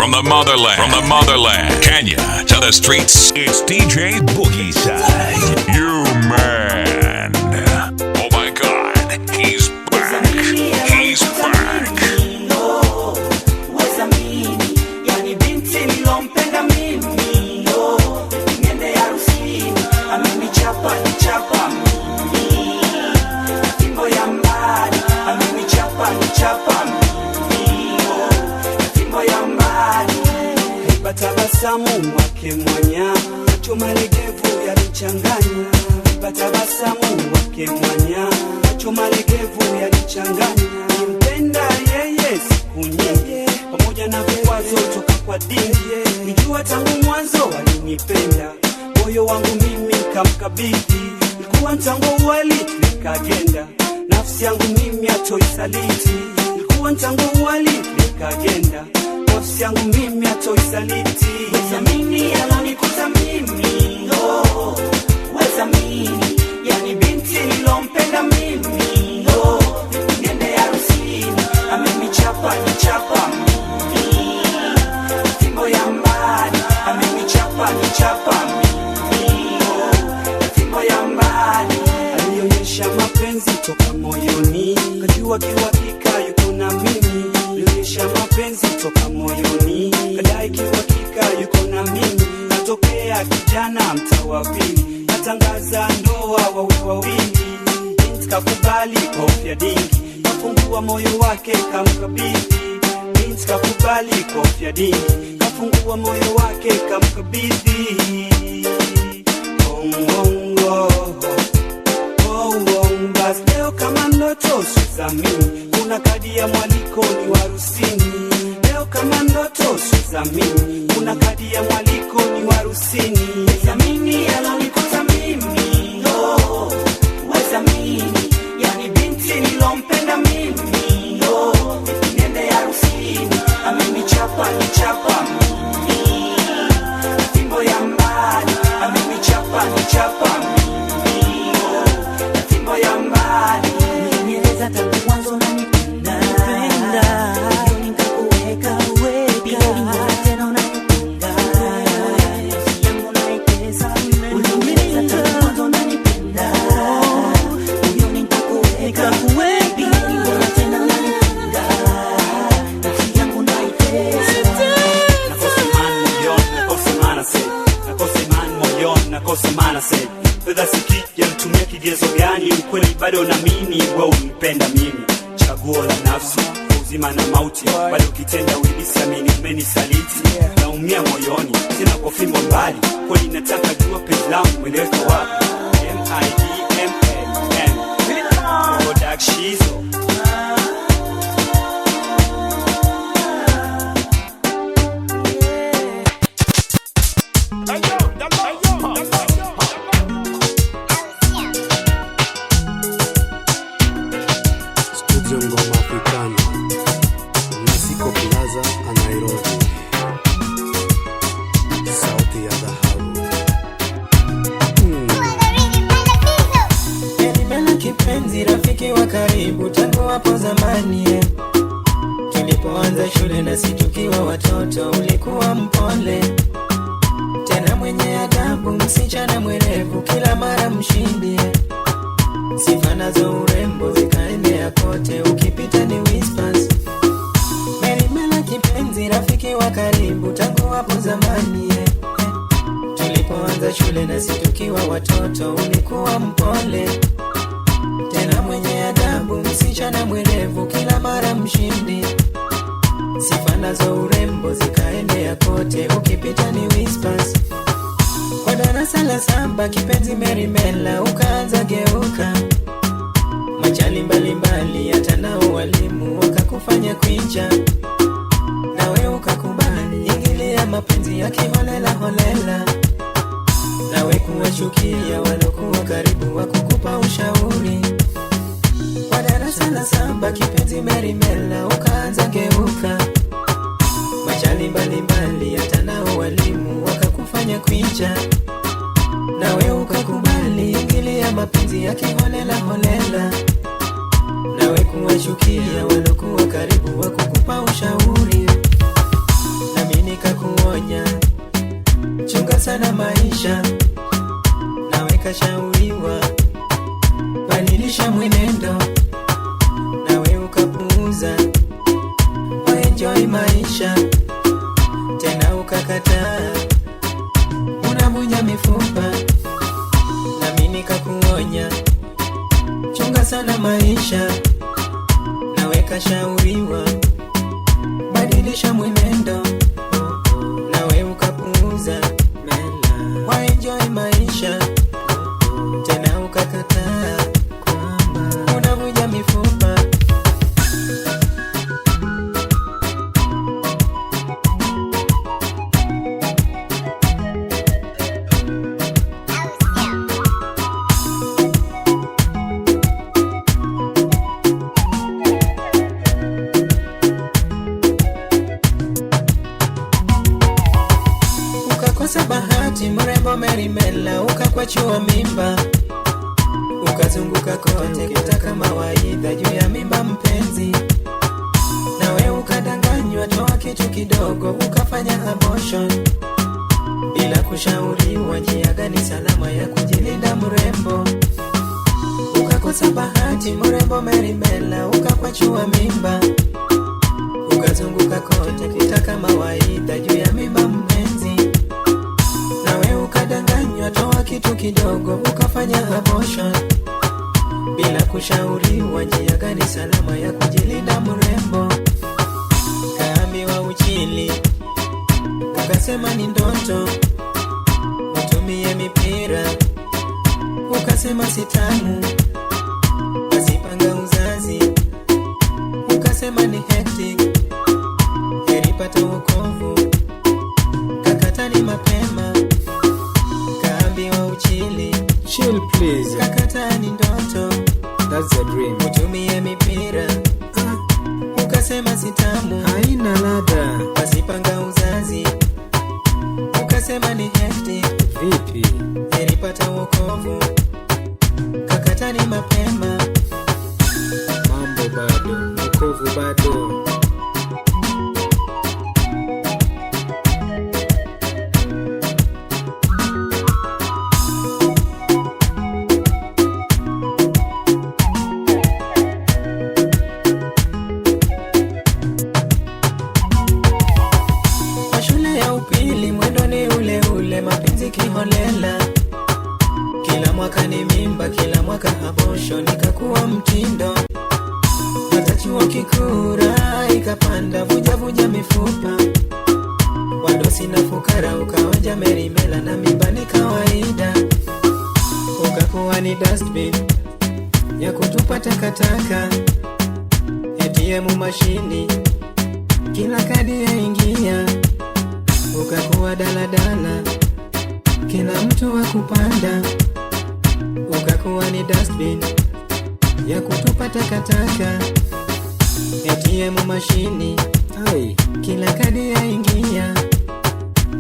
From the motherland, Kenya to the streets, it's DJ Boogie Side. You man. Oh my God, he's back. He's back. Tabasamu wake mwanya, macho malegevu yalichanganya. Tabasamu wake mwanya, macho malegevu yalichanganya. Nimpenda yeye siku nyingi, pamoja na vikwazo toka kwa dini. Nijua tangu mwanzo alinipenda, moyo wangu mimi kamkabidhi. Nilikuwa tangu wali nikagenda, nafsi yangu mimi atoisaliti. Nilikuwa tangu wali nikagenda, nafsi yangu mimi atoisaliti. Wezamini alonikuta mimi, oh, wezamini, yani binti nilompenda mimi, oh, niende harusini, amenichapa nichapa mimi, fimbo ya mbali, amenichapa nichapa mimi, oh, fimbo ya mbali. Alionyesha mapenzi toka moyoni, kajua kiwakika yuko na mimi. Alionyesha mapenzi toka moyoni, kadai kiwakika yuko na mimi. Natokea kijana mtawa pili, natangaza ndoa wawili. Binti kakubali kofia dingi, kafungua moyo wake kamkabidhi. Binti kakubali kofia dingi, kafungua moyo wake kamkabidhi. Bas leo kama ndoto sizamini, kuna kadi ya mwaliko ni warusini. Leo kama ndoto sizamini, kuna kadi ya mwaliko ni warusini. Wezamini alonikuta mimi, oh, wezamini, yani binti nilompenda mimi, oh, niende harusini, amenichapa nichapa mimi, fimbo ya mbali, amenichapa nichapa mimi, oh, fimbo ya mbali. Nieleza tangu mwanzo unanipenda, moyoni nikakuweka, tena unanipenda, nafsi yangu naitesa. Ulinieleza tangu mwanzo unanipenda, moyoni nikakuweka, tena unanipenda, nafsi yangu naitesa. Nakosa maana say fedha siki yalitumia kigezo gani? Ukweli bado naamini wewe unipenda mimi, chaguo la nafsi uzima na mauti. Bado kitenda ulisi amini umenisaliti, naumia moyoni tena kwa fimbo mbali. Kweli nataka jua penzi langu mweleka wapi? MIDMAN Production. Kipenzi rafiki wa karibu tangu hapo zamani, tulipoanza shule na situkiwa watoto. Ulikuwa mpole tena mwenye adabu, msichana mwerevu, kila mara mshindi. Sifa nazo urembo zikaendea kote, ukipita ni whispers. Merimela kipenzi rafiki wa karibu tangu hapo zamani, tulipoanza shule na situkiwa watoto. Ulikuwa mpole tena mwenye adabu, msichana mwerevu, kila mara mshindi. Sifa nazo urembo zikaendea kote, ukipita ni whispers. Kwa darasa la 7 kipenzi Merimela ukaanza geuka, majali mbalimbali hata nao walimu wakakufanya kuinja. Nawe ukakubali ingilia mapenzi ya kiholela holela, nawe kuwachukia walokuwa karibu wakukupa ushauri. Kwa darasa la 7 kipenzi Merimela ukaanza geuka, majali mbalimbali hata nao walimu wakakufanya kuinja. Nawe ukakubali ingilia mapenzi ya kiholela holela, nawe kuwachukia walokuwa karibu wakukupa ushauri. Nami sana maisha, nawe kashauriwa badilisha mwenendo, nawe ukapuuza. Waenjoy maisha tena ukakataa, unavunja mifupa nami nikakuonya. Chunga sana maisha, nawe kashauriwa badilisha mwenendo, nawe ukapuuza. Waenjoy maisha tena ukakataa, unavunja mifupa. Ukakosa bahati mrembo Merimela, ukakwachua mimba, ukazunguka kote kitaka mawaidha juu ya mimba mpenzi, nawe ukadanganywa toa kitu kidogo ukafanya abortion bila kushauriwa njia gani salama ya kujilinda mrembo. Ukakosa bahati mrembo Merimela, ukakwachua mimba, ukazunguka kote kitaka mawaidha juu ya mimba mpenzi, nawe ukadanganywa toa kitu kidogo ukafanya abortion bila kushauriwa njia gani salama ya kujilinda mrembo. Kaambiwa uchili, ukasema ni ndoto, utumie mipira, ukasema sitamu, basipanga uzazi, ukasema ni hectic, heri pata wokovu, kakatani mapema. Kaambiwa uchili, chill please, kakatani ndoto, that's a dream. utumie mipira, ukasema sitamu, Haina ladha. basipanga uzazi, ukasema ni hectic, Vipi? heri pata wokovu, kakatani mapema. Mambo bado, wokovu bado. Kwa shule ya upili mwendo ni ule ule, mapenzi kiholela, kila mwaka ni mimba, kila mwaka abortion ikakuwa mtindo. Hata chuo kikuu raha ikapanda, vuja mifupa, wadosi na fukara ukaonja Merimela na mimba ni kawaida. Ukakuwa ni dustbin ya kutupa takataka, ATM mashini kila kadi yaingia. Ukakuwa daladala kila mtu wa kupanda, ukakuwa ni dustbin ya kutupa takataka, ATM mashini Ai, kila kadi yaingia.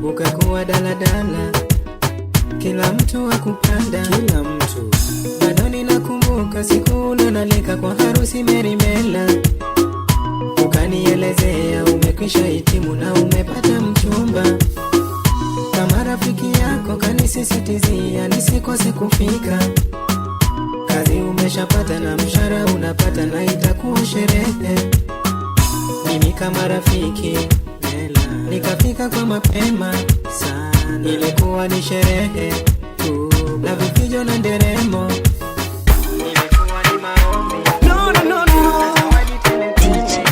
Ukakuwa daladala kila mtu wa kupanda, kila mtu. bado ninakumbuka siku unanalika kwa harusi Merimela, ukanielezea umekwisha hitimu na umepata mchumba. Kama rafiki yako kanisisitizia nisikose kufika, kazi umeshapata na mshahara unapata na itakuwa sherehe. Mimi kama rafiki nikafika kwa mapema sana, ilikuwa ni sherehe na vifijo na nderemo, ilikuwa ni maombi. Zawadi tele tele.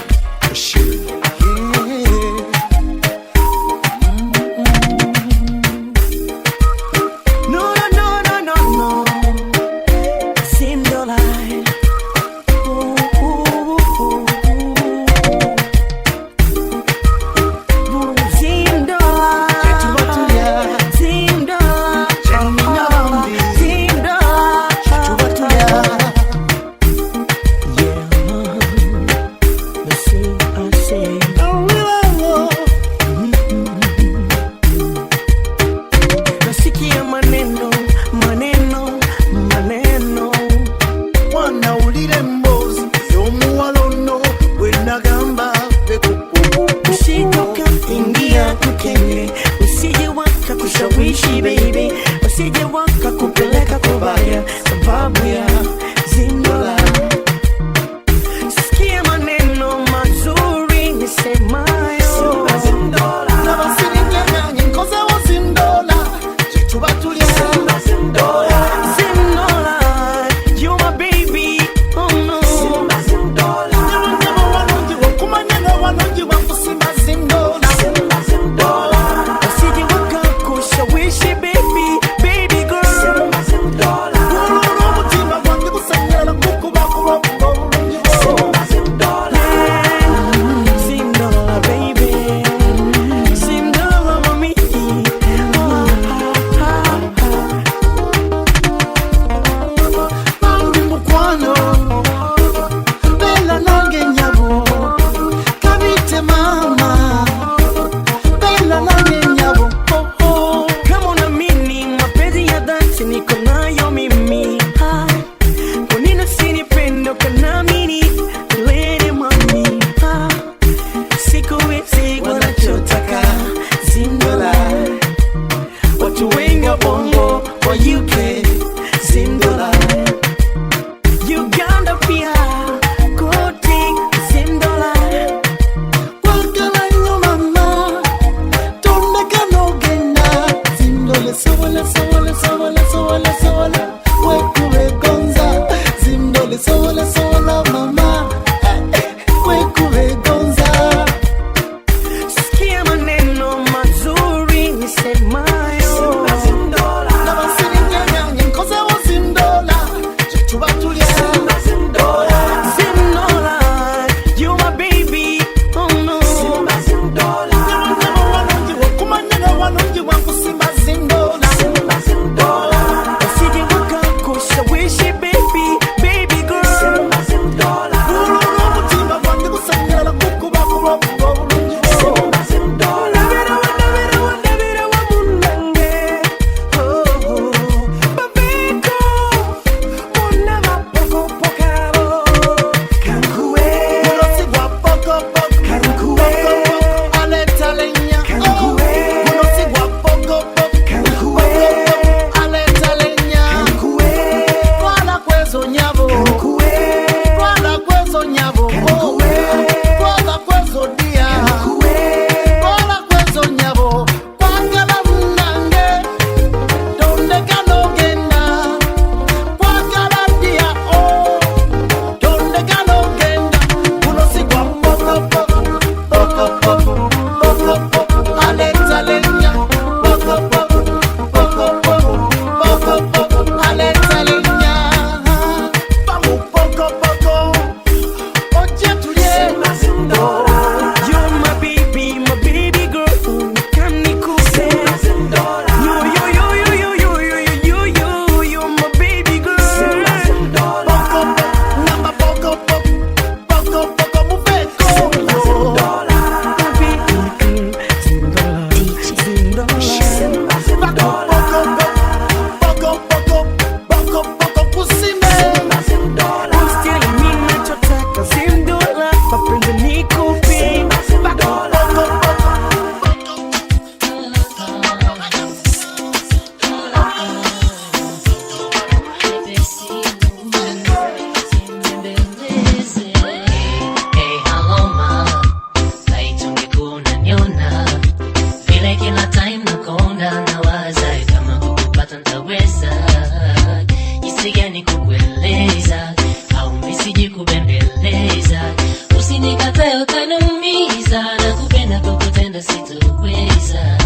usinikatae utaniumiza, nakupenda kwa kutenda sitoweza.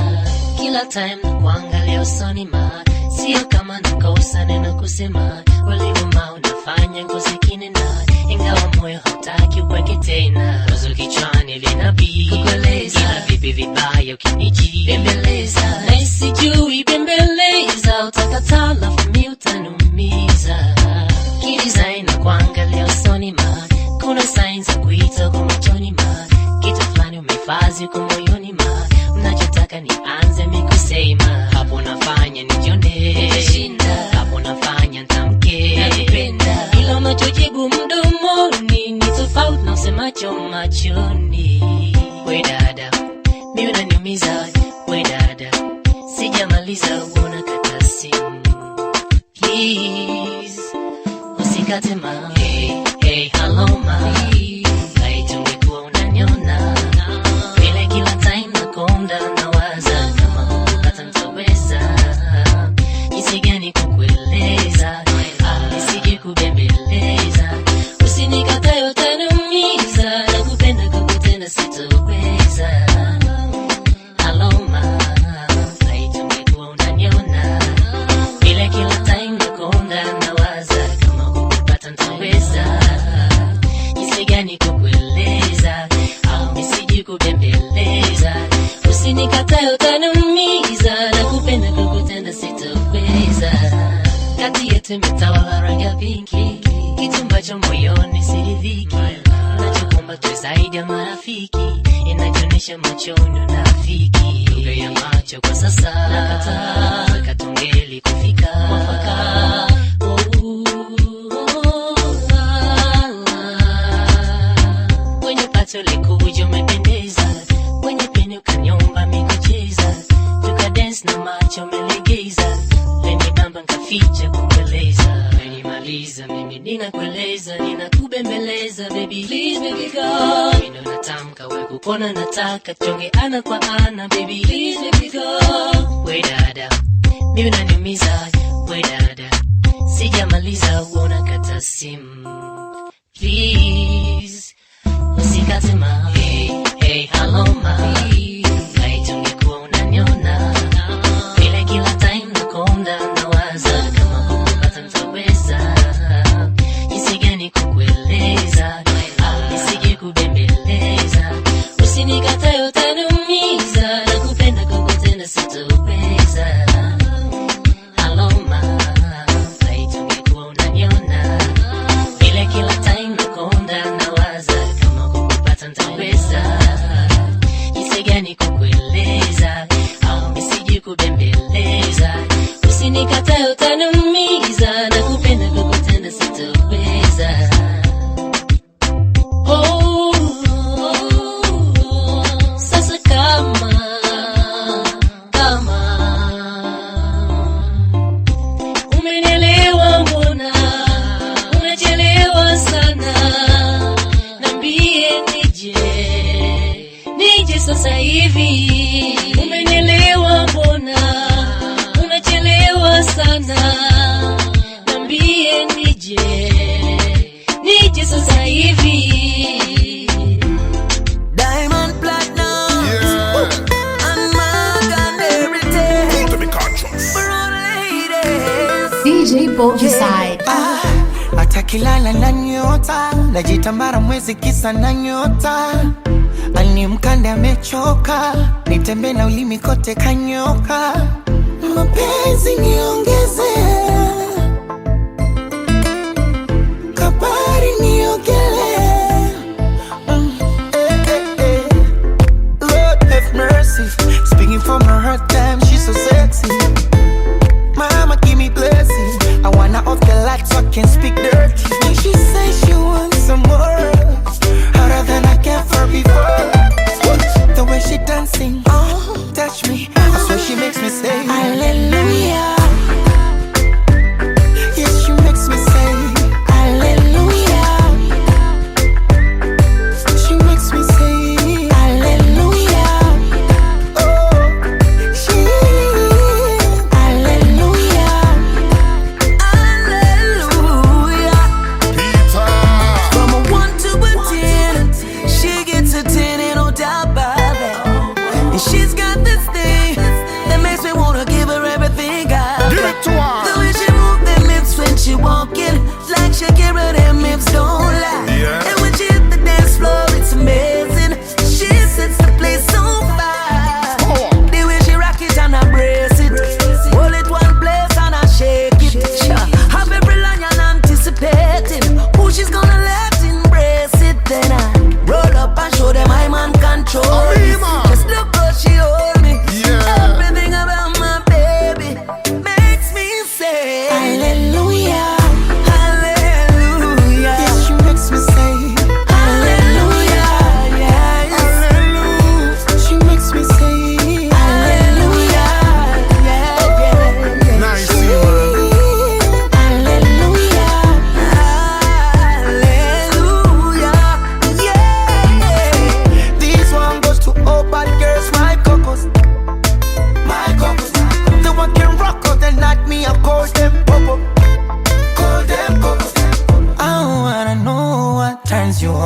Kila time nakuangalia usoni ma, sio kama nakosa neno kusema, ulivuma unafanya ngozi kinena, ingawa moyo hautaki upweke tena. Wazo kichwani linabii kukueleza, ila vipi vibaya ukiniji bembeleza, na isijui bembeleza, utakataa lafu mi utaniumiza. Kidesign nakuangalia usoni ma, kuna signs za kuita kwa machoni ma, kitu fulani umefazi kwa moyoni ma, unachotaka nianze mikusema, hapo nafanya nijione shinda, hapo nafanya ntamke nakupenda, ila unachojibu mdomoni ni tofauti na usemacho machoni. We dada, mi unaniumiza, we dada, sijamaliza unakata simu. Please, usikate ma, hey, hey, hello ma, haitungekuwa unaniona, vile kila time nakonda nawaza, kama kukupata nitaweza, jinsi gani kukueleza, nisije kubembeleza, usinikatae utaniumiza, nakupenda kwa kutenda sitoweza. Hello ma, haitungekuwa unaniona, vile kila time nakonda nawaza, kama kukupata nitaweza, jinsi gani kukueleza, nisije kubembeleza, usinikatae utaniumiza, nakupenda kwa kutenda sitoweza. Kati yetu imetawala rangi ya pinki, kitu ambacho moyoni siridhiki, nachokumba tu zaidi ya marafiki, inajionyesha machoni unafiki, lugha ya macho kwa sasa nakataa, katungeli kufika mwafaka. Kwenye pato likuja umependeza, kwenye peni ukanyomba mikucheza, tukadance na macho umelegeza, leni bamba nkaficha kukueleza, menimaliza mimi ninakueleza, ninakubembeleza, baby please baby go, mino natamka we kupona nataka, chonge ana kwa ana, baby please baby go. We dada, mi unaniumiza, we dada, sijamaliza unakata simu. Please, usikate ma, hey, hey, hello ma, haitungekuwa unaniona, vile kila time nakonda nawaza, kama kukupata nitaweza, jinsi gani kukueleza, nisije kubembeleza, usinikatae utaniumiza, nakupenda kwa kutenda sitoweza. Hello ma, haitungekuwa unaniona, vile kila time nakonda nawaza, kama kukupata nitaweza, jinsi gani kukueleza, nisije kubembeleza, usinikatae utaniumiza, nakupenda kwa kutenda sitoweza. Oh, sasa kama umenielewa, mbona unachelewa sana, nambie nije sasa hivi. Umenielewa, mbona unachelewa sana, nambie nije sasa hivi. Diamond platinum, and mark and everything To be conscious. for all ladies. DJ Boogie Side. Hata kilala na nyota, najitambara mwezi kisa na nyota, ani mkande amechoka, nitembe na ulimi kote kanyoka, mapenzi niongeze, kabari niogele. Lord have mercy, speaking from her hard time, she's so sexy. Mama give me blessing, I wanna off the lights so I can speak dirty. And she says she wants some more, harder than I can for before. The way she dancing, oh, touch me, I swear she makes me say hallelujah. Yes, she makes me say hallelujah.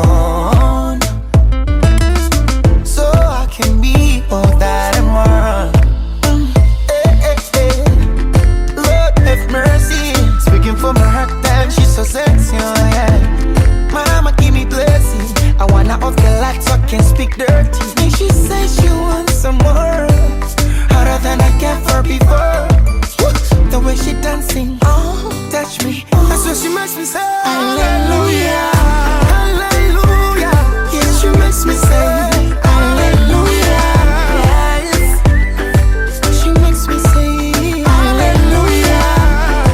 on, so I can be all that and more. Lord have mercy, speaking from her heart, damn, she's so sexy, oh yeah. Mama give me blessing, I wanna off the light so I can speak dirty. And she says she wants some more, harder than I can for before. The way she dancing, oh, touch me, that's what she makes me say hallelujah, hallelujah. Yeah, she makes me say hallelujah, yes. She makes me say hallelujah,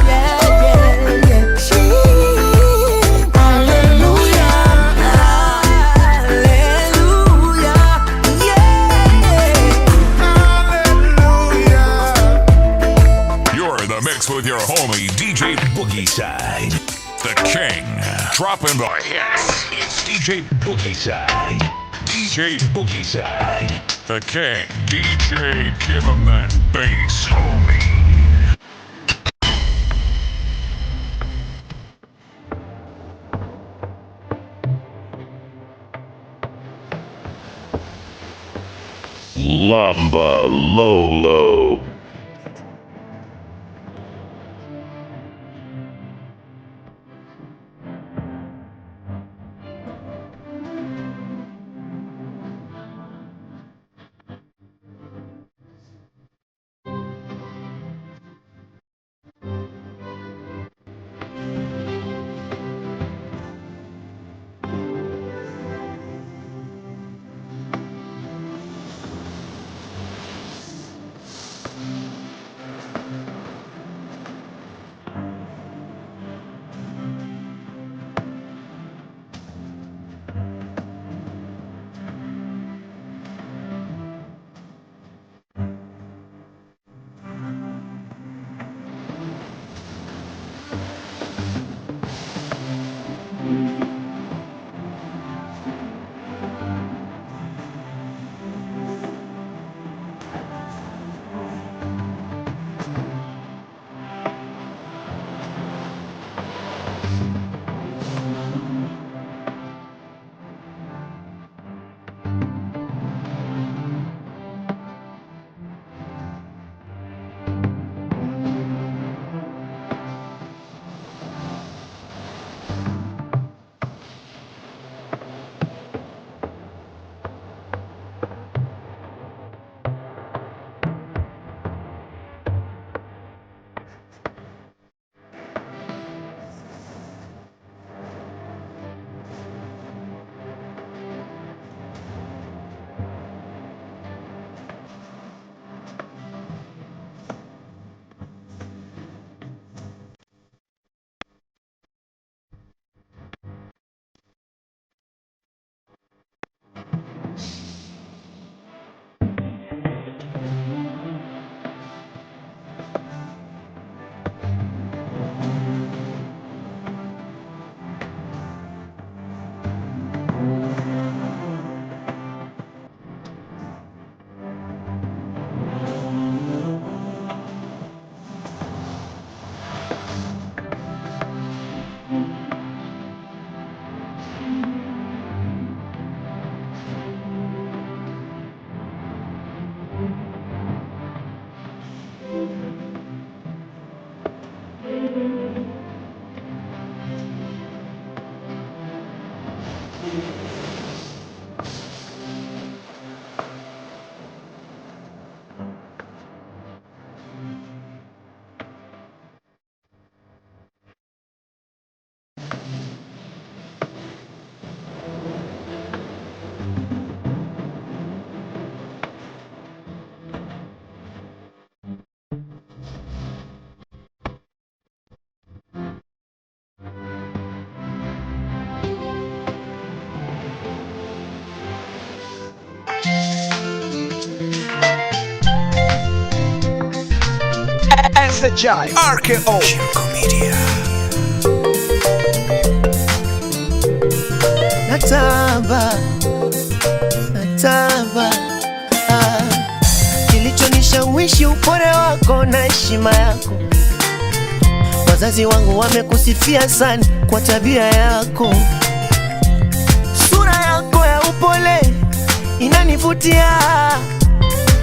yeah, yeah, yeah. She hallelujah, hallelujah, yeah, hallelujah. You're in the mix with your homie DJ Boogie Side, the king, dropping the hits. It's DJ Boogie Side, DJ Boogie Side, the king. DJ, give him that bass, homie. Lamba Lolo. SHI RKO Shirko Media. Nataba kilichonishawishi upole wako na heshima yako. Wazazi wangu wamekusifia sana kwa tabia yako. navutia,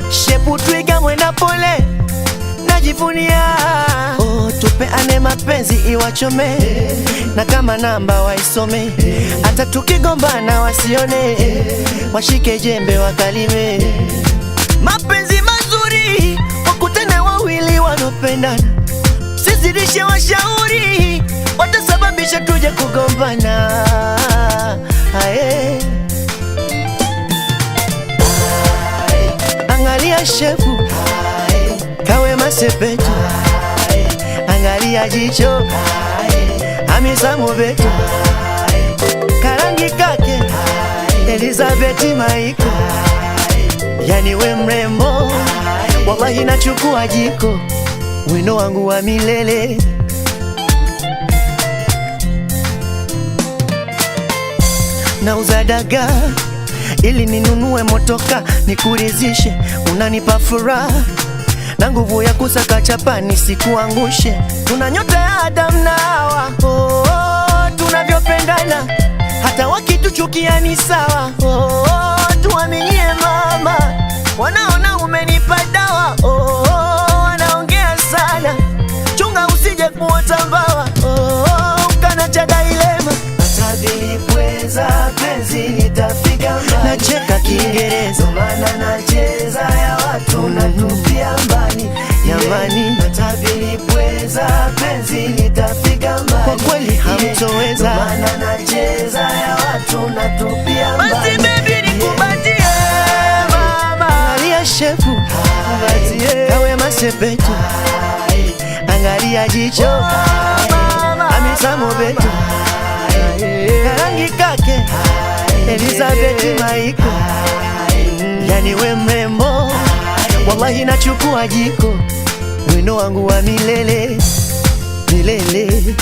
shepu twiga mwenda pole najivunia. Oh, tupeane mapenzi iwachome, na kama namba waisome, hata tukigombana wasione, washike jembe wakalime. Mapenzi mazuri wakutane wawili wanopendana, sizidishe washauri, watasababisha tuje kugombana. Aye. Angalia shefu kawe masepetu, angalia jicho Hamisa Mobeto, karangi kake Elizabeth Maiko. Yani we mrembo, wallahi nachukua jiko, wino wangu wa milele. Nauza daga ili ninunue motoka, nikurizishe, unanipa furaha na nguvu ya kusaka chapa nisikuangushe. Tuna nyota ya Adam na Hawa, oh, oh, tunavyopendana hata wakituchukia ni sawa. Oh, oh, tuaminie mama, wanaona umenipa dawa. Oh, oh, wanaongea sana, chunga usije kuota mbawa. Oh, oh, ukanachaga ilema atabilipweza penzi nitafika mbali. Nacheka Kiingereza maana nacheza ya watu natupia mbali. Jamani atabilipweza penzi nitafika mbali. Kwa kweli hamtoweza maana nacheza ya watu natupia mbali. Basi baby nikubatie mama, angalia shefu kawe masepetu, angalia jicho Hamisa Mobeto, karangi kake Elizabeth Maiko. Yani we mrembo, wallahi nachukua jiko, wino wangu wa milele milele.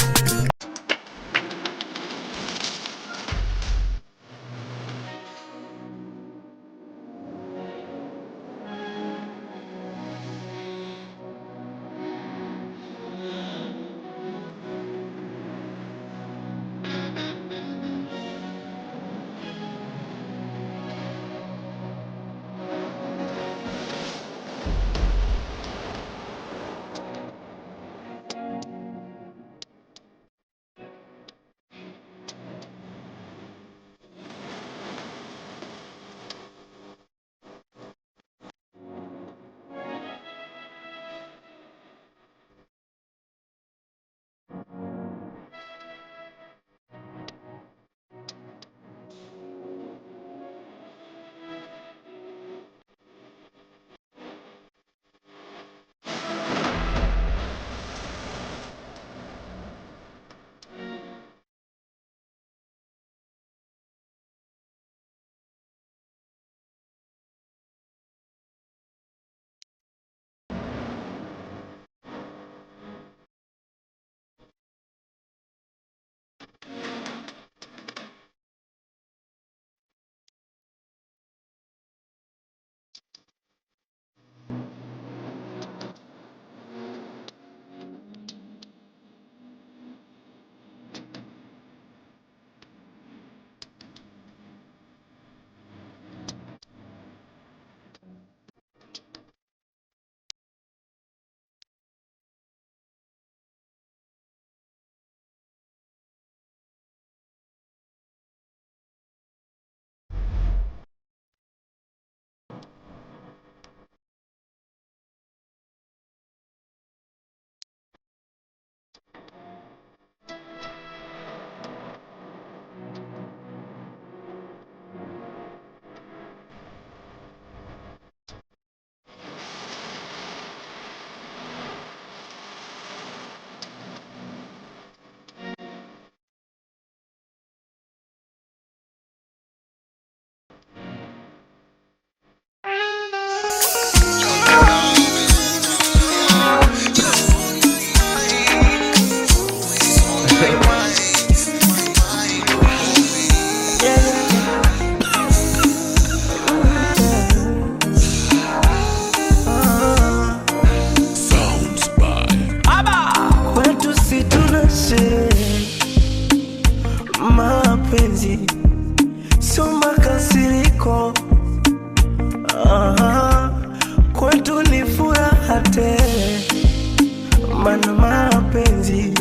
Mana mapenzi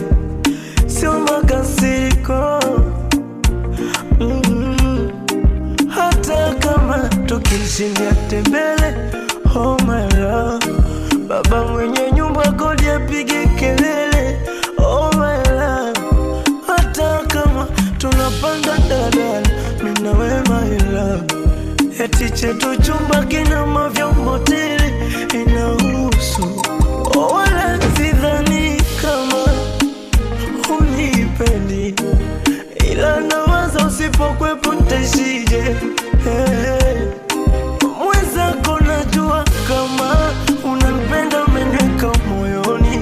sio makasiriko. Hata kama tukishindia tembele, oh my love. Baba mwenye nyumba kodi apige kelele, oh my love. Hata kama tunapanda dadala, mimi na wewe my love. Eti chetu chumba kina mavyombo tele, inahusu. Oh, wala sidhani kama unipendi, ila nawaza usipokwepo ntaishije. Mwenzako najua kama unanipenda, umeniweka moyoni,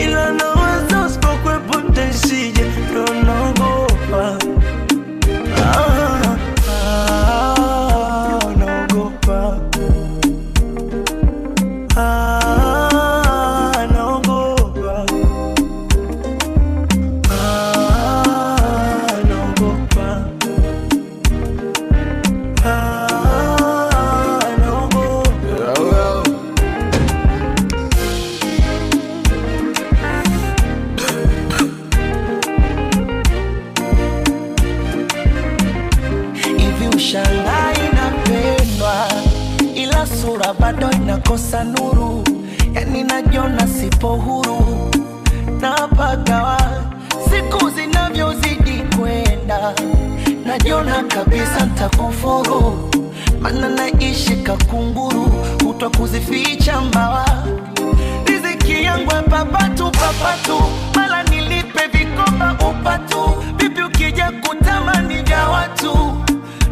ila nawaza usipokwepo ntaishije. Ndo naogopa, naogopa, bado inakosa nuru, yani najiona sipo huru. Napagawa siku zinavyozidi kwenda, najiona kabisa nitakufuru. Mana naishi kakunguru, kutwa kuzificha mbawa. Riziki yangu papatu papatu, mala nilipe vikoba upatu. Vipi ukija kutamani vya watu,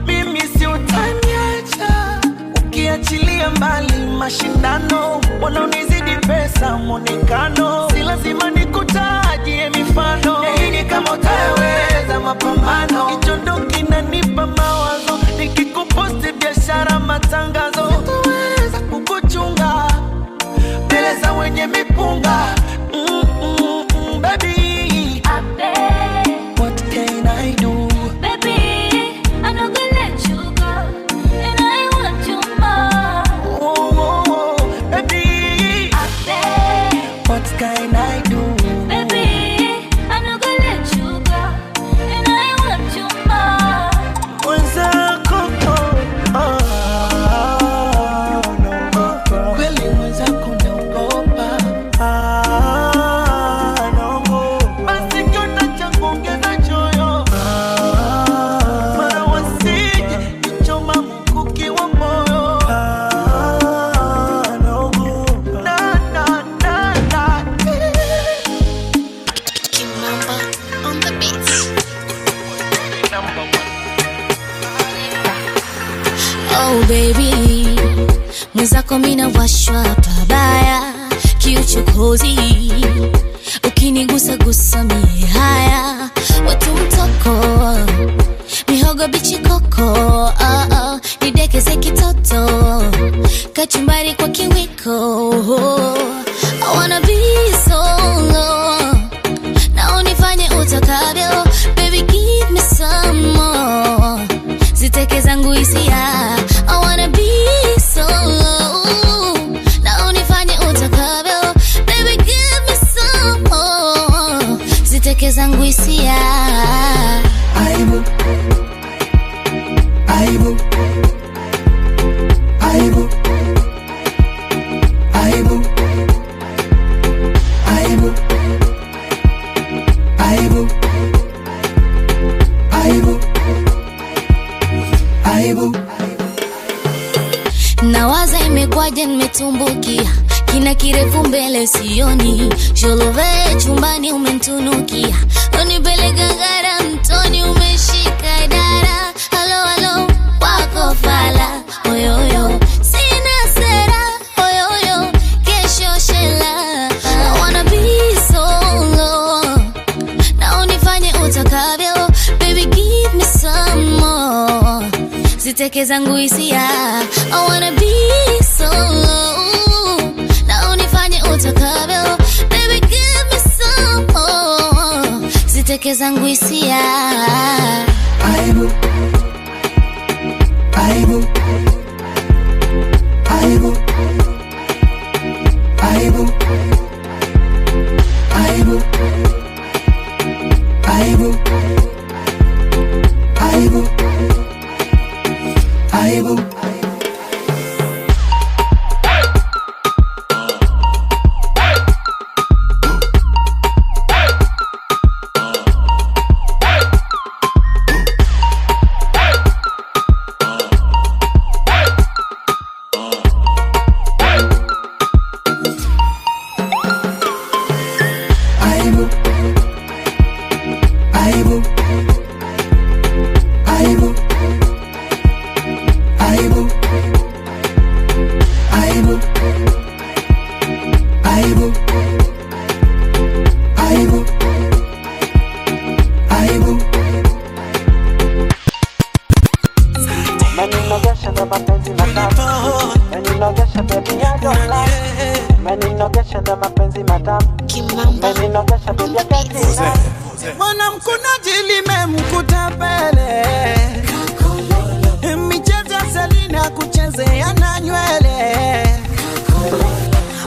mimi si utaniacha. Ukiachilia mbali mashindano, wanaonizidi pesa mwonekano, si lazima nikutajie mifano. Nahidi kama utaweza mapambano, kichondo kinanipa mawazo. Nikikuposti biashara matangazo, sitaweza kukuchunga mbele za wenye mipunga. Baby, what can I do? Baby, I'm not gonna let you go, and I want you more. Oh, baby, what can I do? Baby, I'm not gonna let you go, and I want you more. Mwenzako, naogopa. Kweli mwenzako naogopa. Naogopa. Basi kiona cha kuongeza choyo, mara wasije kichoma mkuki wa moyo. Naogopa. Na. Kimamba on the beat. Oh baby, mwenzako mina washwa pabaya, kiuchokozi ukinigusa gusa mie haya. Watu mtoko, mihogo bichi koko, nidekeze kitoto, kachumbari kwa kiwiko. I wanna be solo, na unifanye utakavyo. Baby give me some more, ziteke zangu hisia. I wanna be solo, na unifanye utakavyo. Baby give me some more, ziteke zangu hisia. Aibu, aibu, aibu, aibu, aibu, aibu, aibu, aibu. Nawaza imekwaje nimetumbukia, kina kirefu mbele sioni. Jolove chumbani umentunukia, unipeleka gara mtoni umeshika dara. Halo halo wako fala, oyoyo sina sera, oyoyo kesho shela. I wanna be solo, na unifanye utakavyo. Baby give me some more, ziteke zangu hisia. I wanna be solo, na unifanye utakavyo. Baby give me some more, ziteke zangu hisia. Aibu, aibu, aibu, aibu, aibu. Mwanamkunaji limemkuta pele, michezo Selina kuchezea na nywele.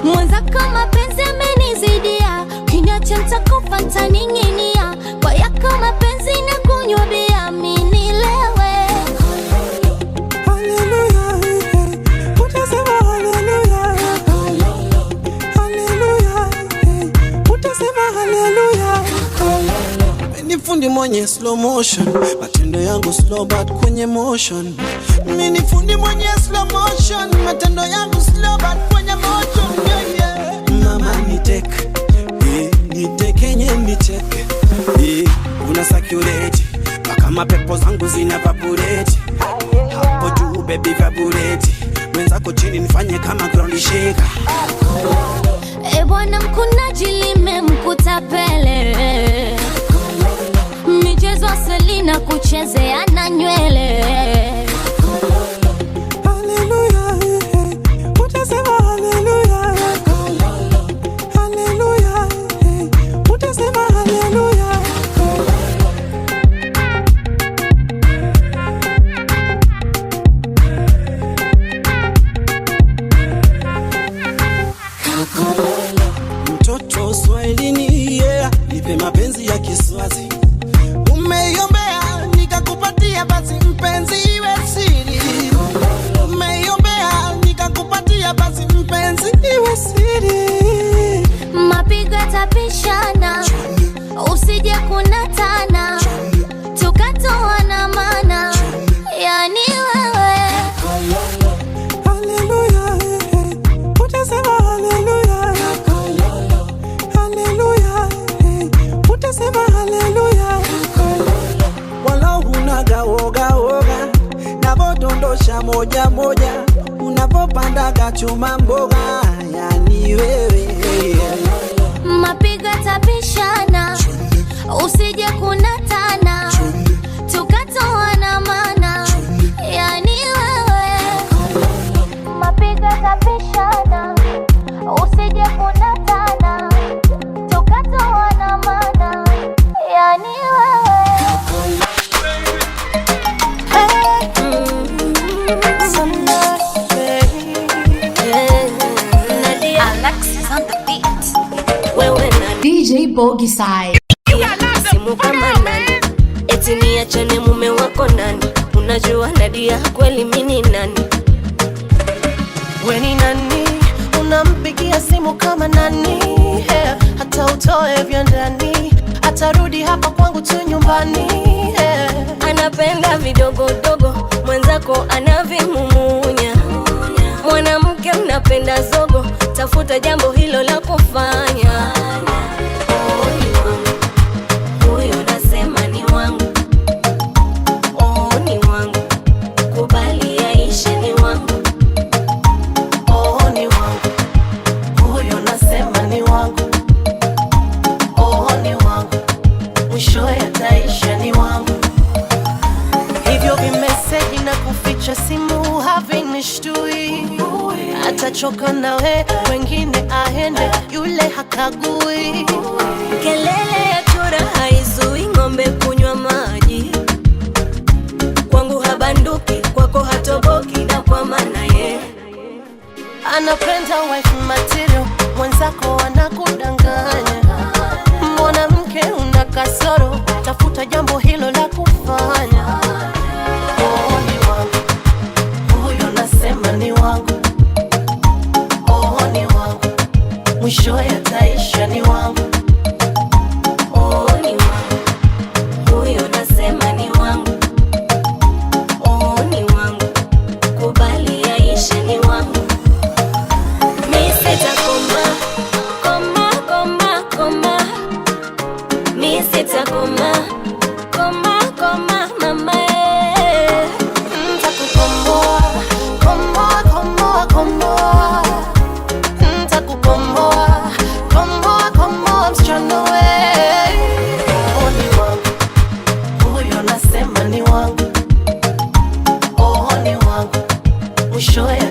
Mwenzako mapenzi amenizidia, kiniacha nitakufa nitaninginia. Kwa yako mapenzi na kunywa bia mimi nilewe. Hallelujah, utasema hallelujah. Hallelujah, utasema hallelujah. Ni fundi mwenye slow motion, matendo yangu slow but kwenye motion. Mimi ni fundi mwenye slow motion, matendo yangu slow but kwenye motion. Yeah, yeah. Mama niteke, niteke nye niteke. Una sakureti, mpaka mapepo zangu zina vaporeti. Hapo juu baby vaporeti, mwenzako chini nifanye kama ground shaker. Bwana mkunaji limemkuta pele, michezo Selina kuchezea na nywele. Hallelujah, utasema hallelujah. Hallelujah, utasema hallelujah. Mtoto Swahilini, yeah, nipe mapenzi ya Kiswazi. Umeiombea nikakupatia, basi mpenzi iwe siri. Umeiombea nikakupatia, basi mpenzi iwe siri. Mapigo tapishana, usije kunatana, tukatoana mana, yani wewe. Hallelujah, utasema hallelujah. Hallelujah, utasema hallelujah. Wala hunaga woga woga, navodondosha moja moja, unavopandaga chuma mboga, yani wewe. Mapigo tapishana, usije kunatana, tukatoana mana, yani wewe. Mapigo tapishana, usije kunatana, tukatoana mana, yani wewe. Alexis on the beat. Wewe nani? DJ Boogie Side. Simu kama nani? Eti niachane mume wako nani? Unajua Nadia kweli mimi nani? We ni nani? Unampigia simu kama nani? Yeah. Hata utoe vya ndani, atarudi hapa kwangu tu nyumbani. Yeah. Anapenda vidogodogo, mwenzako anavimumunya. Mwanamke mnapenda zogo, tafuta jambo hilo la kufanya. Oh, ni wangu, huyo nasema ni wangu. Oh, ni wangu, kubali yaishe ni wangu. Oh, ni wangu, huyo nasema ni wangu. Oh, ni wangu, mwishowe ataisha ni wangu. Hivyo vimeseji na kuficha simu havinishtui. Atachoka nawe, wengine aende, yule hakagui. Kelele ya chura haizui ng'ombe kunywa maji. Kwangu habanduki, kwako hatoboki, na kwa maana ye anapenda wife material, mwenzako anakudanganya. Mwanamke una kasoro, tafuta jambo hilo la kufanya. Oh, ni wangu, mwishowe